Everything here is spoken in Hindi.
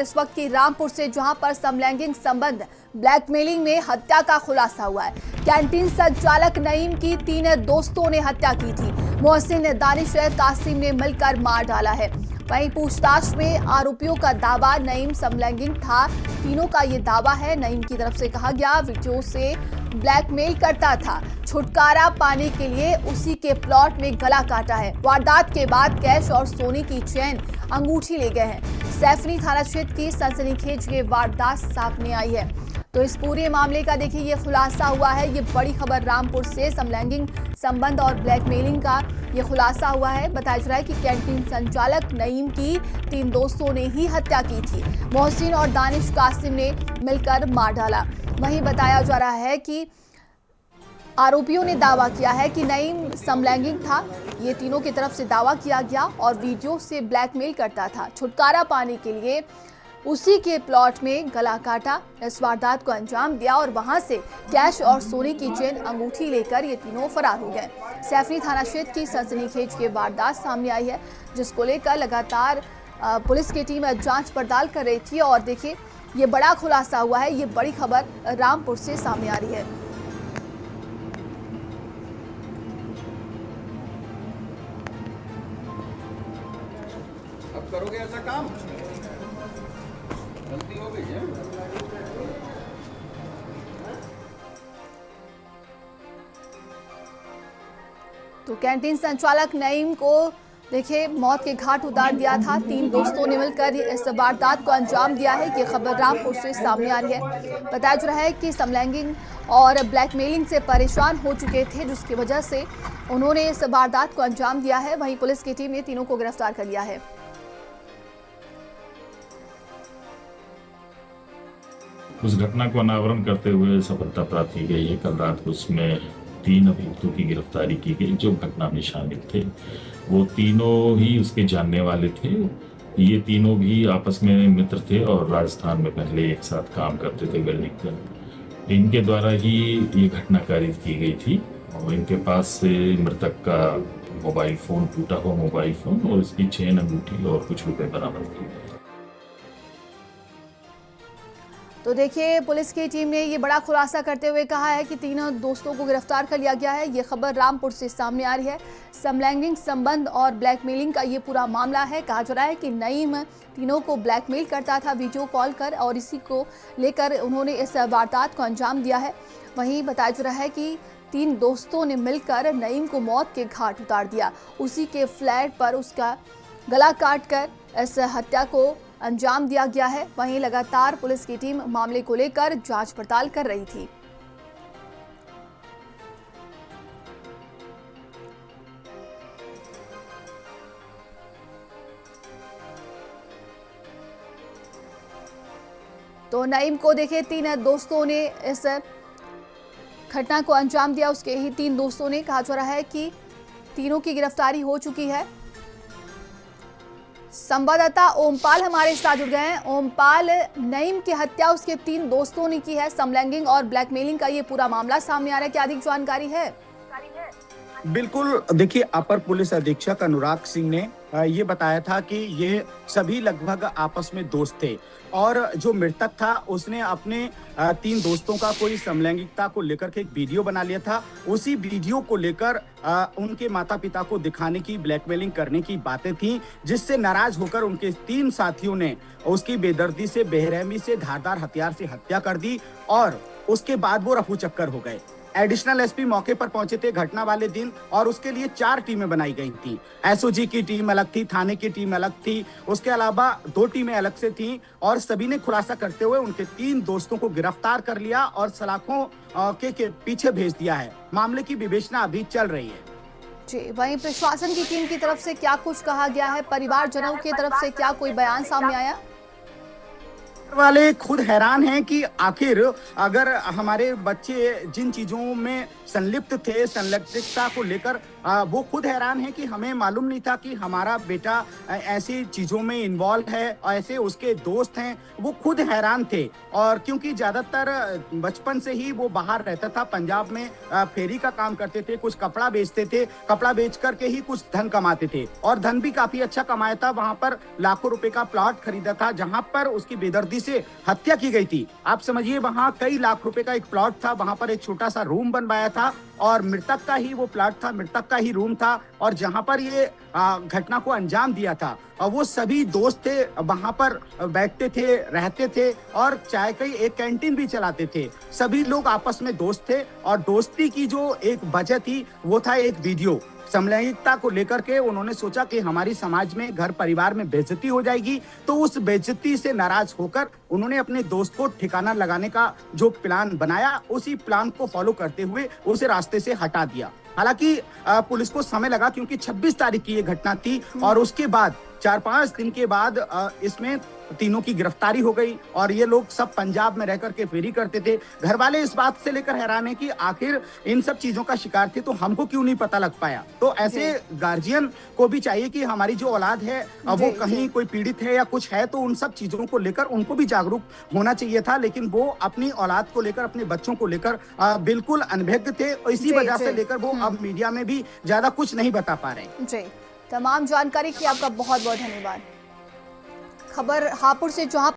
इस वक्त की रामपुर से, जहां पर समलैंगिक संबंध ब्लैकमेलिंग में हत्या का खुलासा हुआ है। कैंटीन संचालक नईम की 3 दोस्तों ने हत्या की थी। मोहसिन, दानिश, कासिम ने मिलकर मार डाला है। वहीं पूछताछ में आरोपियों का दावा नईम समलैंगिक था। तीनों का ये दावा है। नईम की तरफ से कहा गया वीडियो से ब्लैकमेल करता था। छुटकारा पाने के लिए उसी के प्लॉट में गला काटा है। वारदात के बाद कैश और सोने की चेन, अंगूठी ले गए हैं। सैफनी थाना क्षेत्र की सनसनीखेज ये वारदात सामने आई है। तो इस पूरे मामले का देखिए ये खुलासा हुआ है। ये बड़ी खबर रामपुर से समलैंगिक संबंध और ब्लैकमेलिंग का ये खुलासा हुआ है। बताया जा रहा है कि कैंटीन संचालक नईम की 3 दोस्तों ने ही हत्या की थी। मोहसिन और दानिश, कासिम ने मिलकर मार डाला। वहीं बताया जा रहा है कि आरोपियों ने दावा किया है कि नईम समलैंगिक था। ये तीनों की तरफ से दावा किया गया और वीडियो से ब्लैकमेल करता था। छुटकारा पाने के लिए उसी के प्लॉट में गला काटा, इस वारदात को अंजाम दिया और वहां से कैश और सोने की चेन, अंगूठी लेकर ये तीनों फरार हो गए। सैफनी थाना क्षेत्र की सनसनीखेज की वारदात सामने आई है, जिसको लेकर लगातार पुलिस की टीम जांच पड़ताल कर रही थी। और देखिए ये बड़ा खुलासा हुआ है। ये बड़ी खबर रामपुर से सामने आ रही है। अब करोगे ऐसा काम? गलती हो गई है। तो कैंटीन संचालक नईम को देखिए मौत के घाट उतार दिया था। 3 दोस्तों ने मिलकर इस वारदात को अंजाम दिया है। ये खबर रामपुर से सामने आ रही है। बताया जा रहा है कि समलैंगिक और ब्लैकमेलिंग से परेशान हो चुके थे, जिसकी वजह से उन्होंने इस वारदात को अंजाम दिया है। वहीं पुलिस की टीम ने तीनों को गिरफ्तार कर लिया है। उस घटना को अनावरण करते हुए सफलता प्राप्त की गई है। कल रात को उसमें 3 अभियुक्तों की गिरफ्तारी की गई जो घटना में शामिल थे। वो तीनों ही उसके जानने वाले थे। ये तीनों भी आपस में मित्र थे और राजस्थान में पहले एक साथ काम करते थे वेल्डिंग का। इनके द्वारा ही ये घटना कारित की गई थी और इनके पास से मृतक का मोबाइल फोन, टूटा हुआ मोबाइल फोन और इसकी चेन, अंगूठी और कुछ रुपए बरामद किए गए। तो देखिए पुलिस की टीम ने ये बड़ा खुलासा करते हुए कहा है कि 3 दोस्तों को गिरफ्तार कर लिया गया है। ये खबर रामपुर से सामने आ रही है। समलैंगिक संबंध और ब्लैकमेलिंग का ये पूरा मामला है। कहा जा रहा है कि नईम तीनों को ब्लैकमेल करता था वीडियो कॉल कर और इसी को लेकर उन्होंने इस वारदात को अंजाम दिया है। वहीं बताया जा रहा है कि 3 दोस्तों ने मिलकर नईम को मौत के घाट उतार दिया। उसी के फ्लैट पर उसका गला काट कर इस हत्या को अंजाम दिया गया है। वहीं लगातार पुलिस की टीम मामले को लेकर जांच पड़ताल कर रही थी। तो नईम को देखिए 3 दोस्तों ने इस घटना को अंजाम दिया। उसके ही 3 दोस्तों ने, कहा जा रहा है कि तीनों की गिरफ्तारी हो चुकी है। संवाददाता ओमपाल हमारे साथ जुड़ गए हैं। ओमपाल, नईम की हत्या उसके 3 दोस्तों ने की है। समलैंगिक और ब्लैकमेलिंग का ये पूरा मामला सामने आ रहा है। क्या अधिक जानकारी है? बिल्कुल, देखिए अपर पुलिस अधीक्षक अनुराग सिंह ने ये बताया था कि ये सभी लगभग आपस में दोस्त थे और जो मृतक था उसने अपने 3 दोस्तों का कोई समलैंगिकता को लेकर के एक वीडियो बना लिया था। उसी वीडियो को लेकर उनके माता पिता को दिखाने की, ब्लैकमेलिंग करने की बातें थी, जिससे नाराज होकर उनके 3 साथियों ने उसकी बेदर्दी से, बेरहमी से, धारदार हथियार से हत्या कर दी और उसके बाद वो रफू चक्कर हो गए। एडिशनल एसपी मौके पर पहुंचे थे घटना वाले दिन और उसके लिए 4 टीमें बनाई गई थी। एसओजी की टीम अलग थी, थाने की टीम अलग थी, उसके अलावा 2 टीमें अलग से थीं और सभी ने खुलासा करते हुए उनके 3 दोस्तों को गिरफ्तार कर लिया और सलाखों के पीछे भेज दिया है। मामले की विवेचना अभी चल रही है। जी, वहीं प्रशासन की टीम की तरफ से क्या कुछ कहा गया है? परिवारजनों की तरफ से क्या कोई बयान सामने आया? वाले खुद हैरान हैं कि आखिर अगर हमारे बच्चे जिन चीजों में संलिप्त थे, संलिप्तता को लेकर वो खुद हैरान है कि हमें मालूम नहीं था कि हमारा बेटा ऐसी चीजों में इन्वॉल्व है, ऐसे उसके दोस्त हैं। वो खुद हैरान थे और क्योंकि ज्यादातर बचपन से ही वो बाहर रहता था, पंजाब में फेरी का काम करते थे, कुछ कपड़ा बेचते थे, कपड़ा बेच करके ही कुछ धन कमाते थे और धन भी काफी अच्छा कमाया था। वहां पर लाखों रुपए का प्लॉट खरीदा था जहां पर उसकी बेदर्दी से हत्या की गई थी। आप समझिए, वहां कई लाख रुपए का एक प्लॉट था, वहां पर एक छोटा सा रूम बनवाया था और मृतक का ही वो प्लॉट था, मृतक का ही रूम था और जहां पर ये घटना को अंजाम दिया था। और वो सभी दोस्त थे, वहां पर बैठते थे, रहते थे और चाय की एक कैंटीन भी चलाते थे। सभी लोग आपस में दोस्त थे और दोस्ती की जो एक वजह थी वो था एक वीडियो। समलैंगिकता को लेकर के उन्होंने सोचा कि हमारी समाज में, घर परिवार में बेइज्जती हो जाएगी, तो उस बेइज्जती से नाराज होकर उन्होंने अपने दोस्त को ठिकाना लगाने का जो प्लान बनाया, उसी प्लान को फॉलो करते हुए उसे रास्ते से हटा दिया। हालांकि पुलिस को समय लगा क्योंकि 26 तारीख की ये घटना थी और उसके बाद 4-5 दिन के बाद इसमें तीनों की गिरफ्तारी हो गई और ये लोग सब पंजाब में रह करके फेरी करते थे। घर वाले इस बात से लेकर हैरान है कि आखिर इन सब चीजों का शिकार थे तो हमको क्यों नहीं पता लग पाया। तो ऐसे गार्जियन को भी चाहिए कि हमारी जो औलाद है वो कहीं कोई पीड़ित है या कुछ है तो उन सब चीजों को लेकर उनको भी जागरूक होना चाहिए था, लेकिन वो अपनी औलाद को लेकर, अपने बच्चों को लेकर बिल्कुल अनभिज्ञ थे। इसी वजह से लेकर वो अब मीडिया में भी ज्यादा कुछ नहीं बता पा रहे। जी, तमाम जानकारी के लिए आपका बहुत बहुत धन्यवाद। खबर हापुड़ से, जहां